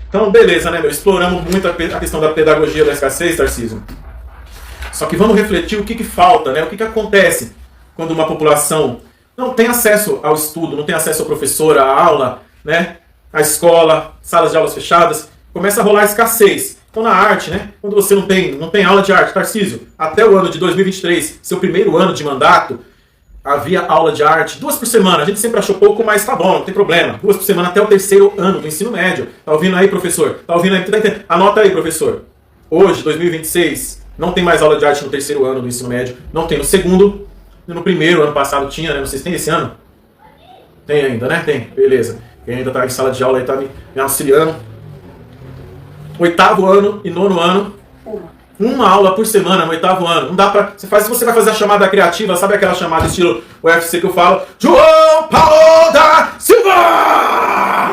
Então, beleza, né, meu? Exploramos muito a questão da pedagogia da escassez, Tarcísio. Só que vamos refletir o que falta, né? O que acontece quando uma população não tem acesso ao estudo, não tem acesso ao professor, à aula, né? À escola, salas de aulas fechadas, começa a rolar escassez. Então na arte, né? Quando você não tem aula de arte, Tarcísio, até o ano de 2023, seu primeiro ano de mandato, havia aula de arte 2 por semana. A gente sempre achou pouco, mas tá bom, não tem problema. 2 por semana até o 3º ano do ensino médio. Tá ouvindo aí, professor? Tá ouvindo aí? Anota aí, professor. Hoje, 2026, não tem mais aula de arte no 3º ano do ensino médio. Não tem no 2º. No 1º, ano passado tinha, né? Não sei se tem esse ano. Tem ainda, né? Tem. Beleza. Quem ainda tá em sala de aula aí tá me auxiliando. 8º ano e 9º ano. Uma aula por semana no 8º ano. Não dá pra. Se você vai fazer a chamada criativa, sabe aquela chamada estilo UFC que eu falo? João Paulo da Silva!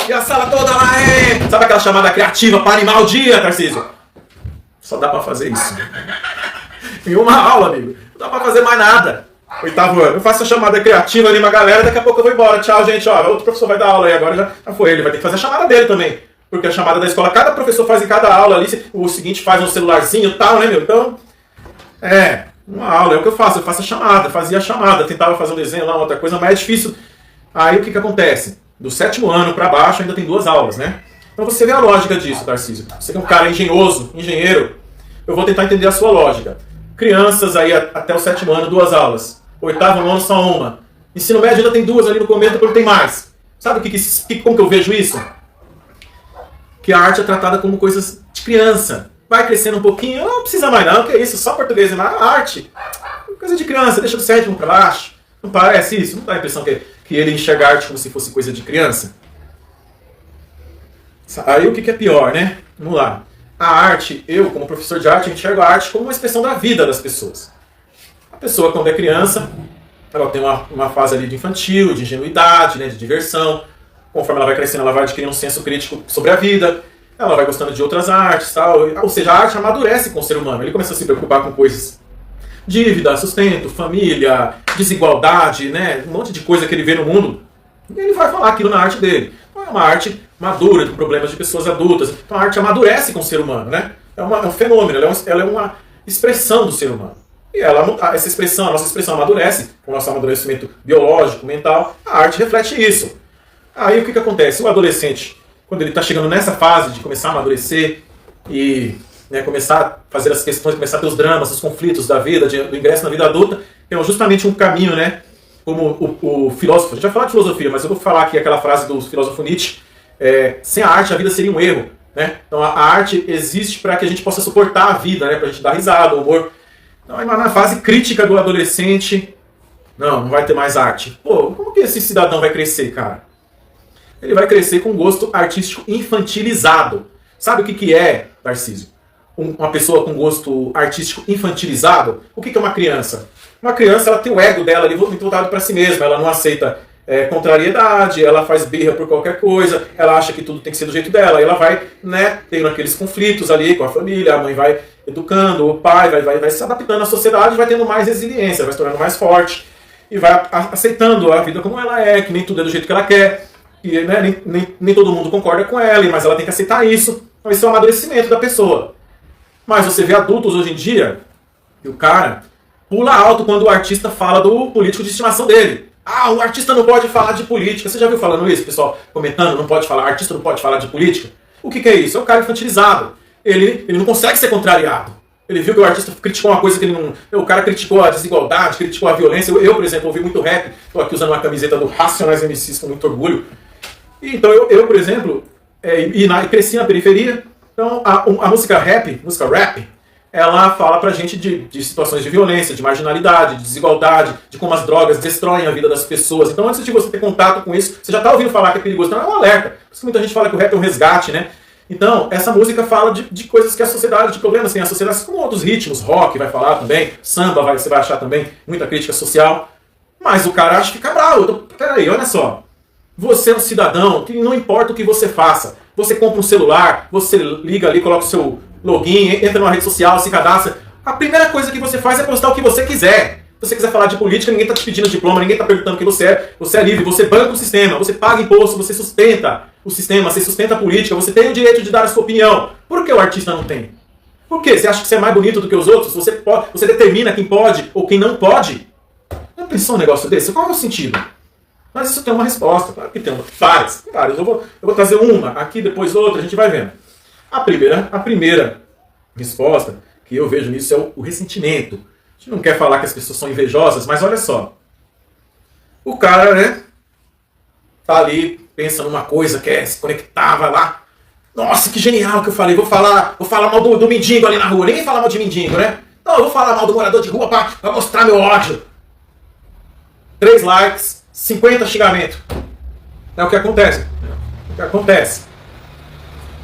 E a sala toda lá é. Sabe aquela chamada criativa para animar o dia, Tarcísio? Só dá pra fazer isso. Em uma aula, amigo. Não dá pra fazer mais nada. 8º ano. Eu faço a chamada criativa, anima a galera, daqui a pouco eu vou embora. Tchau, gente. Ó, outro professor vai dar aula aí agora, já foi ele. Vai ter que fazer a chamada dele também. Porque a chamada da escola, cada professor faz em cada aula ali, o seguinte faz no celularzinho e tal, né, meu? Então, uma aula, é o que eu faço a chamada, fazia a chamada, tentava fazer um desenho lá, outra coisa, mas é difícil. Aí o que acontece? Do 7º ano pra baixo ainda tem 2 aulas, né? Então você vê a lógica disso, Tarcísio. Você que é um cara engenheiro, eu vou tentar entender a sua lógica. Crianças aí até o 7º ano, 2 aulas. 8º ano, só uma. Ensino médio ainda tem 2 ali no começo, depois tem mais. Sabe como que eu vejo isso? Que a arte é tratada como coisas de criança. Vai crescendo um pouquinho, não precisa mais não, que é isso, só português e a arte. Coisa de criança, deixa do 7º para baixo. Não parece isso? Não dá a impressão que ele enxerga a arte como se fosse coisa de criança? Aí o que é pior, né? Vamos lá. A arte, eu como professor de arte, enxergo a arte como uma expressão da vida das pessoas. A pessoa quando é criança, ela tem uma fase ali de infantil, de ingenuidade, né, de diversão. Conforme ela vai crescendo, ela vai adquirindo um senso crítico sobre a vida, ela vai gostando de outras artes, tal. Ou seja, a arte amadurece com o ser humano. Ele começa a se preocupar com coisas, dívida, sustento, família, desigualdade, né? Um monte de coisa que ele vê no mundo. E ele vai falar aquilo na arte dele. Então é uma arte madura, de problemas de pessoas adultas. Então a arte amadurece com o ser humano, né? É um fenômeno, ela é uma expressão do ser humano. E essa expressão, a nossa expressão amadurece, com o nosso amadurecimento biológico, mental. A arte reflete isso. Aí o que acontece? O adolescente, quando ele está chegando nessa fase de começar a amadurecer e começar a fazer as questões, começar a ter os dramas, os conflitos da vida, do ingresso na vida adulta, é justamente um caminho, né? Como o filósofo, a gente vai falar de filosofia, mas eu vou falar aqui aquela frase do filósofo Nietzsche, sem a arte a vida seria um erro. Né? Então a arte existe para que a gente possa suportar a vida, né? Para a gente dar risada, humor. Então aí na fase crítica do adolescente, não vai ter mais arte. Pô, como que esse cidadão vai crescer, cara? Ele vai crescer com gosto artístico infantilizado. Sabe o que é, Tarcísio? Uma pessoa com gosto artístico infantilizado? O que é uma criança? Uma criança, ela tem o ego dela ali voltado para si mesma. Ela não aceita contrariedade, ela faz birra por qualquer coisa, ela acha que tudo tem que ser do jeito dela. E ela vai, tendo aqueles conflitos ali com a família, a mãe vai educando, o pai vai se adaptando à sociedade, vai tendo mais resiliência, vai se tornando mais forte. E vai aceitando a vida como ela é, que nem tudo é do jeito que ela quer. E nem todo mundo concorda com ela, mas ela tem que aceitar isso. Então esse é o amadurecimento da pessoa. Mas você vê adultos hoje em dia, e o cara pula alto quando o artista fala do político de estimação dele. Ah, o artista não pode falar de política. Você já viu falando isso, pessoal? Comentando, não pode falar, artista não pode falar de política. O que é isso? É um cara infantilizado. Ele não consegue ser contrariado. Ele viu que o artista criticou uma coisa que ele não... O cara criticou a desigualdade, criticou a violência. Eu, por exemplo, ouvi muito rap. Estou aqui usando uma camiseta do Racionais MCs com muito orgulho. Então eu por exemplo, cresci na periferia. Então a música rap, ela fala pra gente de situações de violência, de marginalidade, de desigualdade, de como as drogas destroem a vida das pessoas. Então antes de você ter contato com isso, você já está ouvindo falar que é perigoso. Então é um alerta. Por isso que muita gente fala que o rap é um resgate, né? Então essa música fala de coisas que a sociedade, de problemas que tem a sociedade, como outros ritmos, rock vai falar também, samba você vai achar também muita crítica social. Mas o cara acha que fica bravo. Então, peraí, olha só. Você é um cidadão que não importa o que você faça. Você compra um celular, você liga ali, coloca o seu login, entra numa rede social, se cadastra. A primeira coisa que você faz é postar o que você quiser. você quiser falar de política, ninguém está te pedindo diploma, ninguém está perguntando quem você é livre, você banca o sistema, você paga imposto, você sustenta o sistema, você sustenta a política, você tem o direito de dar a sua opinião. Por que o artista não tem? Por quê? Você acha que você é mais bonito do que os outros? Você determina quem pode ou quem não pode? Já pensou um negócio desse? Qual é o sentido? Mas isso tem uma resposta. Claro que tem várias. Eu vou trazer uma, aqui depois outra, a gente vai vendo. A primeira resposta que eu vejo nisso é o ressentimento. A gente não quer falar que as pessoas são invejosas, mas olha só. O cara, né, tá ali, pensa numa coisa, quer se conectar, vai lá. Nossa, que genial que eu falei. Vou falar mal do mendigo ali na rua. Ninguém fala mal de mendigo, né? Não, eu vou falar mal do morador de rua pra mostrar meu ódio. 3 likes, 50 xingamentos. É o que acontece.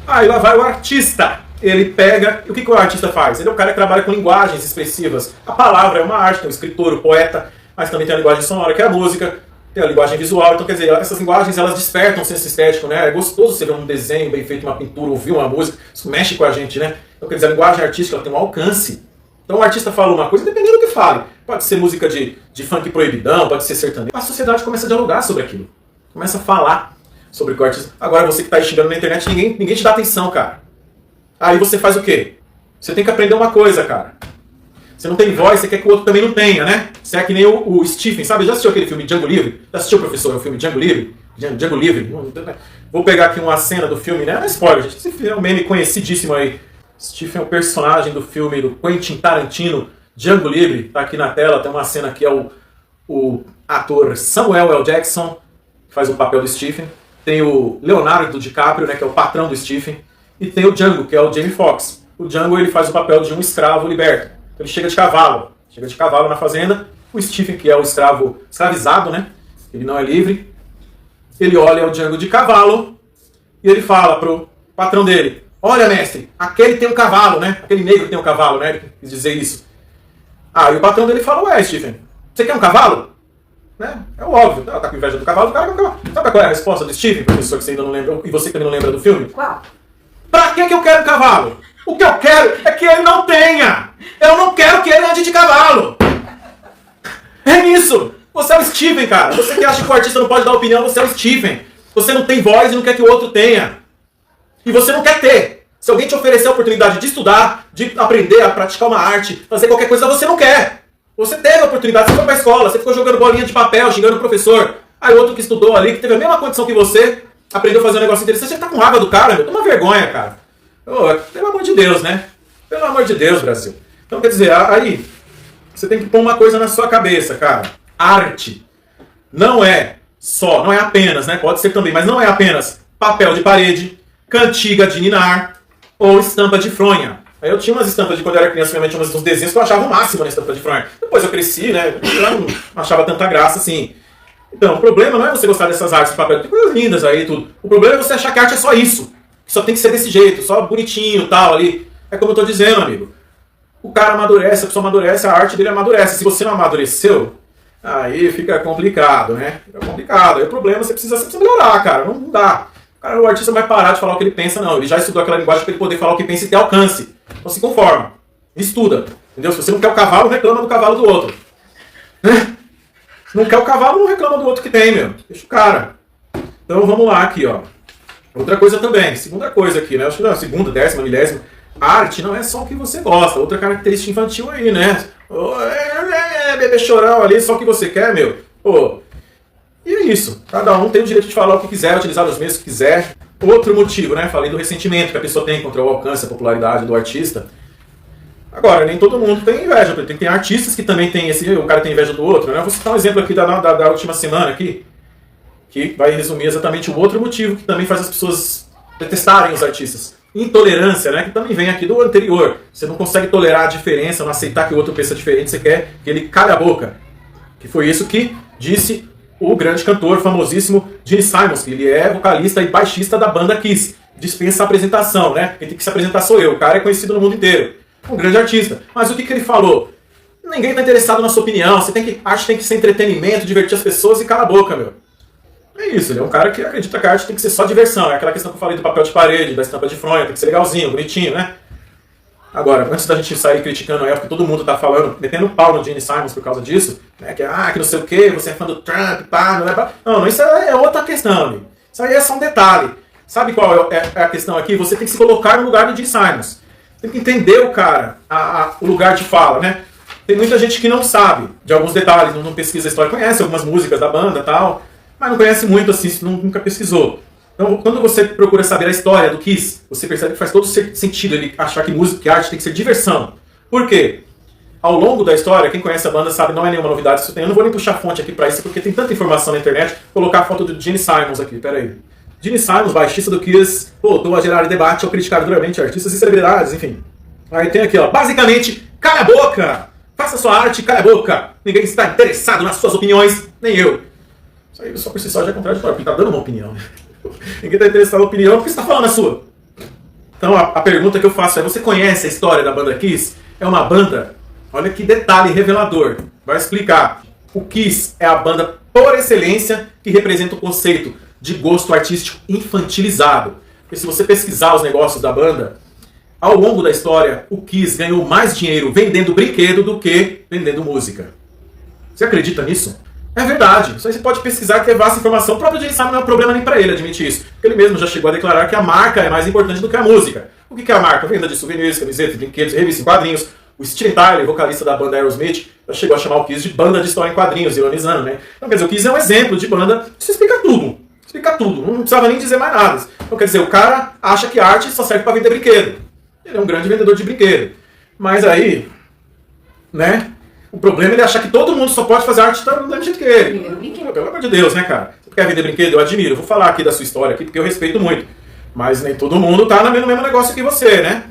Aí lá vai o artista. Ele pega... O que o artista faz? Ele é um cara que trabalha com linguagens expressivas. A palavra é uma arte, tem o escritor, o poeta, mas também tem a linguagem sonora, que é a música, tem a linguagem visual. Então, quer dizer, essas linguagens, elas despertam o senso estético, né? É gostoso você ver um desenho bem feito, uma pintura, ouvir uma música. Isso mexe com a gente, né? Então, quer dizer, a linguagem artística, ela tem um alcance. Então, o artista fala uma coisa, dependendo do que fale. Pode ser música de funk proibidão, pode ser sertanejo. A sociedade começa a dialogar sobre aquilo. Começa a falar sobre o que o artista... Agora, você que está aí xingando na internet, ninguém te dá atenção, cara. Aí você faz o quê? Você tem que aprender uma coisa, cara. Você não tem voz, você quer que o outro também não tenha, né? Você é que nem o Stephen, sabe? Já assistiu aquele filme Django Livre? Já assistiu, professor, o filme Django Livre? Django Livre. Vou pegar aqui uma cena do filme, né? Não é spoiler, gente. Esse filme é um meme conhecidíssimo aí. Stephen é o personagem do filme do Quentin Tarantino, Django Livre. Tá aqui na tela, tem uma cena que é o ator Samuel L. Jackson, que faz o papel do Stephen. Tem o Leonardo DiCaprio, né, que é o patrão do Stephen. E tem o Django, que é o Jamie Foxx. O Django, ele faz o papel de um escravo liberto. Então ele chega de cavalo na fazenda. O Stephen, que é o escravizado, né? Ele não é livre. Ele olha o Django de cavalo e ele fala pro patrão dele: olha, mestre, aquele tem um cavalo, né? Aquele negro tem um cavalo, né? Ele quis dizer isso. E o patrão dele fala: ué, Stephen, você quer um cavalo? Né? É óbvio, tá com inveja do cavalo, o cara quer um cavalo. Sabe qual é a resposta do Stephen, professor, que você ainda não lembra, e você também não lembra do filme? Qual? Pra que eu quero um cavalo? O que eu quero é que ele não tenha. Eu não quero que ele ande de cavalo. É isso. Você é o Stephen, cara. Você que acha que o artista não pode dar opinião, você é o Stephen. Você não tem voz e não quer que o outro tenha. E você não quer ter. Se alguém te oferecer a oportunidade de estudar, de aprender a praticar uma arte, fazer qualquer coisa, você não quer. Você teve a oportunidade, você foi pra escola, você ficou jogando bolinha de papel, xingando o professor. Aí outro que estudou ali, que teve a mesma condição que você, aprendeu a fazer um negócio interessante, você tá com raiva do cara, meu. Toma vergonha, cara. Pelo amor de Deus, né? Pelo amor de Deus, Brasil. Então, quer dizer, aí, você tem que pôr uma coisa na sua cabeça, cara. Arte não é apenas, né? Pode ser também, mas não é apenas papel de parede, cantiga de ninar ou estampa de fronha. Aí eu tinha umas estampas de quando eu era criança, realmente uns desenhos que eu achava o máximo na estampa de fronha. Depois eu cresci, né? Eu não achava tanta graça assim. Então, o problema não é você gostar dessas artes de papel, tem coisas lindas aí e tudo. O problema é você achar que a arte é só isso. Que só tem que ser desse jeito, só bonitinho e tal ali. É como eu tô dizendo, amigo. O cara amadurece, a pessoa amadurece, a arte dele amadurece. Se você não amadureceu, aí fica complicado, né? Fica complicado. Aí o problema é você precisa melhorar, cara. Não dá. O artista não vai parar de falar o que ele pensa, não. Ele já estudou aquela linguagem para ele poder falar o que pensa e ter alcance. Então se conforma. Estuda. Entendeu? Se você não quer o cavalo, reclama do cavalo do outro. Se não quer o cavalo, não reclama do outro que tem, meu. Deixa o cara. Então vamos lá aqui, ó. Outra coisa também. Segunda coisa aqui, né? Acho que não, segunda, 10ª, 10ª. Arte não é só o que você gosta. Outra característica infantil aí, né? Bebê chorão ali, só o que você quer, meu. Pô. E é isso. Cada um tem o direito de falar o que quiser, utilizar os meios que quiser. Outro motivo, né? Falei do ressentimento que a pessoa tem contra o alcance, a popularidade do artista. Agora, nem todo mundo tem inveja. Tem artistas que também tem o cara tem inveja do outro, né? Eu vou citar um exemplo aqui da última semana aqui, que vai resumir exatamente o outro motivo que também faz as pessoas detestarem os artistas. Intolerância, né? Que também vem aqui do anterior. Você não consegue tolerar a diferença, não aceitar que o outro pensa diferente, você quer que ele cale a boca. Que foi isso que disse o grande cantor famosíssimo Gene Simmons, que ele é vocalista e baixista da banda Kiss. Dispensa a apresentação, né? Quem tem que se apresentar sou eu. O cara é conhecido no mundo inteiro. Um grande artista. Mas o que ele falou? Ninguém está interessado na sua opinião. Arte tem que ser entretenimento, divertir as pessoas e cala a boca, meu. É isso, ele é um cara que acredita que a arte tem que ser só diversão. É aquela questão que eu falei do papel de parede, da estampa de fronha, tem que ser legalzinho, bonitinho, né? Agora, antes da gente sair criticando ela, porque todo mundo tá falando, metendo pau no Gene Simons por causa disso, né, que não sei o que, você é fã do Trump, pá, não é pá. Não, isso é outra questão, amigo. Isso aí é só um detalhe. Sabe qual é a questão aqui? Você tem que se colocar no lugar do Gene Simons. Tem que entender o cara, o lugar de fala, né? Tem muita gente que não sabe de alguns detalhes, não pesquisa a história, conhece algumas músicas da banda e tal, mas não conhece muito assim, nunca pesquisou. Então, quando você procura saber a história do Kiss, você percebe que faz todo sentido ele achar que música, que arte tem que ser diversão. Por quê? Ao longo da história, quem conhece a banda sabe, não é nenhuma novidade isso tem. Eu não vou nem puxar fonte aqui pra isso, porque tem tanta informação na internet. Vou colocar a foto do Gene Simons aqui, peraí. Gene Simons, baixista do Kiss, voltou a gerar debate ao criticar duramente artistas e celebridades, enfim. Aí tem aqui, ó, basicamente, cala a boca! Faça sua arte, cala a boca! Ninguém está interessado nas suas opiniões, nem eu. Isso aí só por si só já é contraditório, porque tá dando uma opinião. Ninguém está interessado na opinião, por que você está falando a sua? Então a pergunta que eu faço é, você conhece a história da banda Kiss? É uma banda, olha que detalhe revelador, vai explicar. O Kiss é a banda por excelência que representa o conceito de gosto artístico infantilizado. Porque se você pesquisar os negócios da banda, ao longo da história, o Kiss ganhou mais dinheiro vendendo brinquedo do que vendendo música. Você acredita nisso? É verdade. Isso aí você pode pesquisar que é vasta informação. O próprio Gene Simons não é um problema nem pra ele admitir isso. Porque ele mesmo já chegou a declarar que a marca é mais importante do que a música. O que é a marca? Venda de souvenirs, camisetas, brinquedos, revistas em quadrinhos. O Steven Tyler, vocalista da banda Aerosmith, já chegou a chamar o Kiss de banda de história em quadrinhos, ironizando, né? Então, quer dizer, o Kiss é um exemplo de banda que se explica tudo. Explica tudo. Não precisava nem dizer mais nada. Então, quer dizer, o cara acha que a arte só serve pra vender brinquedo. Ele é um grande vendedor de brinquedo. Mas aí, né? O problema é ele achar que todo mundo só pode fazer arte do mesmo jeito que ele. Pelo amor de Deus, né, cara? Você quer vender brinquedo? Eu admiro. Eu vou falar aqui da sua história aqui, porque eu respeito muito. Mas nem todo mundo tá no mesmo negócio que você, né?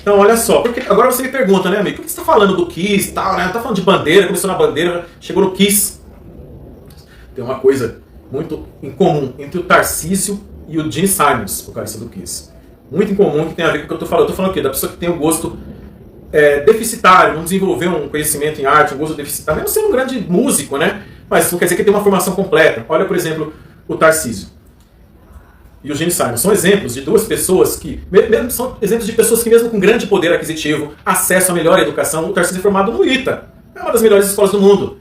Então, olha só. Porque agora você me pergunta, né, amigo? Por que você tá falando do Kiss e tal, né? Tá falando de bandeira, começou na bandeira, chegou no Kiss. Tem uma coisa muito em comum entre o Tarcísio e o Gene Simons, vocalista do Kiss. Muito em comum, que tem a ver com o que eu tô falando. Eu tô falando o quê? Da pessoa que tem o gosto deficitário, não desenvolveu um conhecimento em arte, um gosto deficitário, mesmo sendo um grande músico, né? Mas não quer dizer que tem uma formação completa. Olha, por exemplo, o Tarcísio e o Gene Simons. São exemplos de duas pessoas são exemplos de pessoas que mesmo com grande poder aquisitivo, acesso a melhor educação, o Tarcísio é formado no ITA. É uma das melhores escolas do mundo.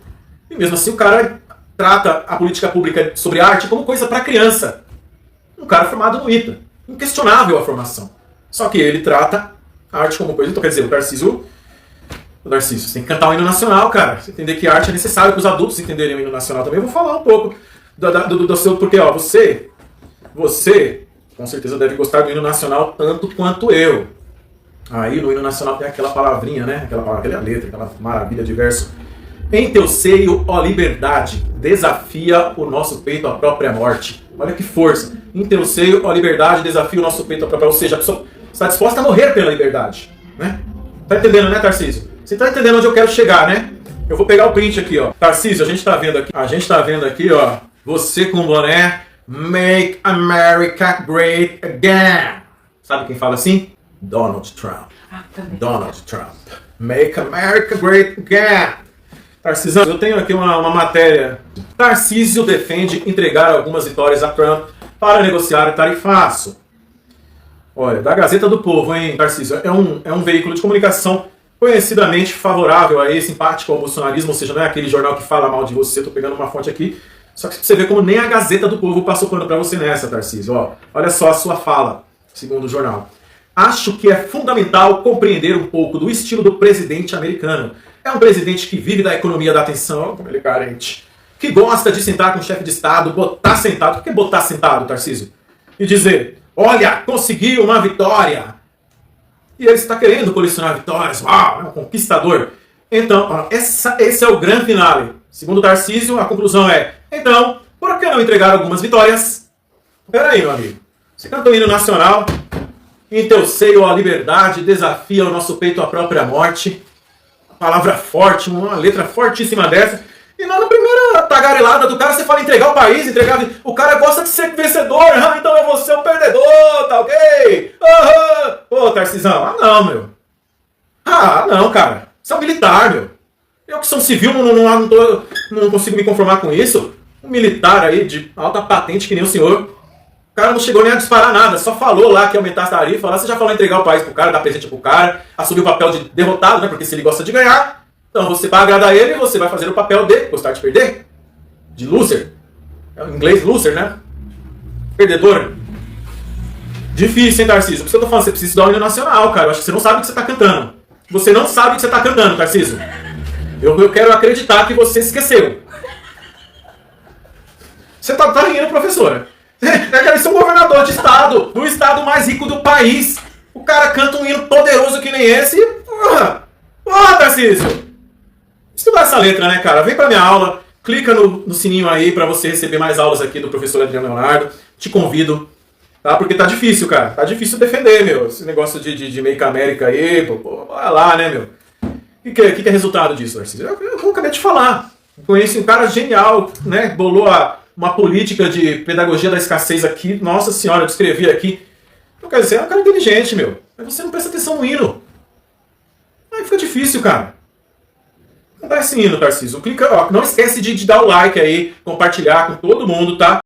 E mesmo assim o cara trata a política pública sobre arte como coisa para criança. Um cara formado no ITA. Inquestionável a formação. Só que ele trata a arte como coisa. Então, quer dizer, o Tarcísio, você tem que cantar o hino nacional, cara. Você entender que arte é necessário para os adultos entenderem o hino nacional também. Eu vou falar um pouco do seu... Porque, ó, você, com certeza, deve gostar do hino nacional tanto quanto eu. Aí, no hino nacional tem aquela palavrinha, né? Aquela letra, aquela maravilha de verso. Em teu seio, ó liberdade, desafia o nosso peito à própria morte. Olha que força. Em teu seio, ó liberdade, desafia o nosso peito à própria morte. Ou seja, a pessoa está disposta a morrer pela liberdade. Né? Tá entendendo, né, Tarcísio? Você tá entendendo onde eu quero chegar, né? Eu vou pegar o print aqui, ó. Tarcísio, a gente tá vendo aqui, ó. Você com boné, Make America Great Again. Sabe quem fala assim? Donald Trump. Donald Trump. Make America Great Again. Tarcísio, eu tenho aqui uma matéria. Tarcísio defende entregar algumas vitórias a Trump para negociar tarifaço. Olha, da Gazeta do Povo, hein, Tarcísio? É um veículo de comunicação conhecidamente favorável a esse simpático ao bolsonarismo, ou seja, não é aquele jornal que fala mal de você. Estou pegando uma fonte aqui. Só que você vê como nem a Gazeta do Povo passou pano para você nessa, Tarcísio. Ó, olha só a sua fala, segundo o jornal. Acho que é fundamental compreender um pouco do estilo do presidente americano. É um presidente que vive da economia da atenção, como ele é carente. Que gosta de sentar com o chefe de Estado, botar sentado. Por que botar sentado, Tarcísio? E dizer, olha, consegui uma vitória. E ele está querendo colecionar vitórias. Uau, é um conquistador. Então, ó, esse é o grande finale. Segundo o Tarcísio, a conclusão é, então, por que não entregar algumas vitórias? Peraí, meu amigo. Você canta o hino nacional, em teu seio a liberdade, desafia o nosso peito à própria morte. Palavra forte, uma letra fortíssima dessa. E na primeira tagarelada do cara, você fala entregar o país, entregar... O cara gosta de ser vencedor, então é você o perdedor, tá ok? Pô, Tarcisão, não, meu. Não, cara. Você é um militar, meu. Eu que sou um civil, não consigo me conformar com isso. Um militar aí de alta patente que nem o senhor. O cara não chegou nem a disparar nada, só falou lá que ia aumentar a tarifa, lá você já falou entregar o país pro cara, dar presente pro cara, assumir o papel de derrotado, né? Porque se ele gosta de ganhar, então você vai agradar ele e você vai fazer o papel de gostar de perder. De loser. É o inglês loser, né? Perdedor. Difícil, hein, Tarcísio? Por isso que eu tô falando, você precisa estudar o hino nacional, cara. Eu acho que você não sabe o que você tá cantando. Você não sabe o que você tá cantando, Tarcísio. Eu quero acreditar que você esqueceu. Você tá rindo, professora. Quero ser um governador de estado, do estado mais rico do país. O cara canta um hino poderoso que nem esse. Porra, Tarcísio. Estudar essa letra, né, cara? Vem pra minha aula, clica no sininho aí pra você receber mais aulas aqui do professor Adriano Leonardo. Te convido, tá? Porque tá difícil, cara. Tá difícil defender, meu. Esse negócio de Make America aí, pô, vai lá, né, meu? O que é resultado disso, Tarcísio? Eu acabei de falar. Conheci um cara genial, né? Bolou uma política de pedagogia da escassez aqui. Nossa senhora, eu descrevi aqui. Então, quer dizer, é um cara inteligente, meu. Mas você não presta atenção no hino. Aí fica difícil, cara. Não dá esse hino, Tarcísio. Clica, ó, não esquece de dar o like aí, compartilhar com todo mundo, tá?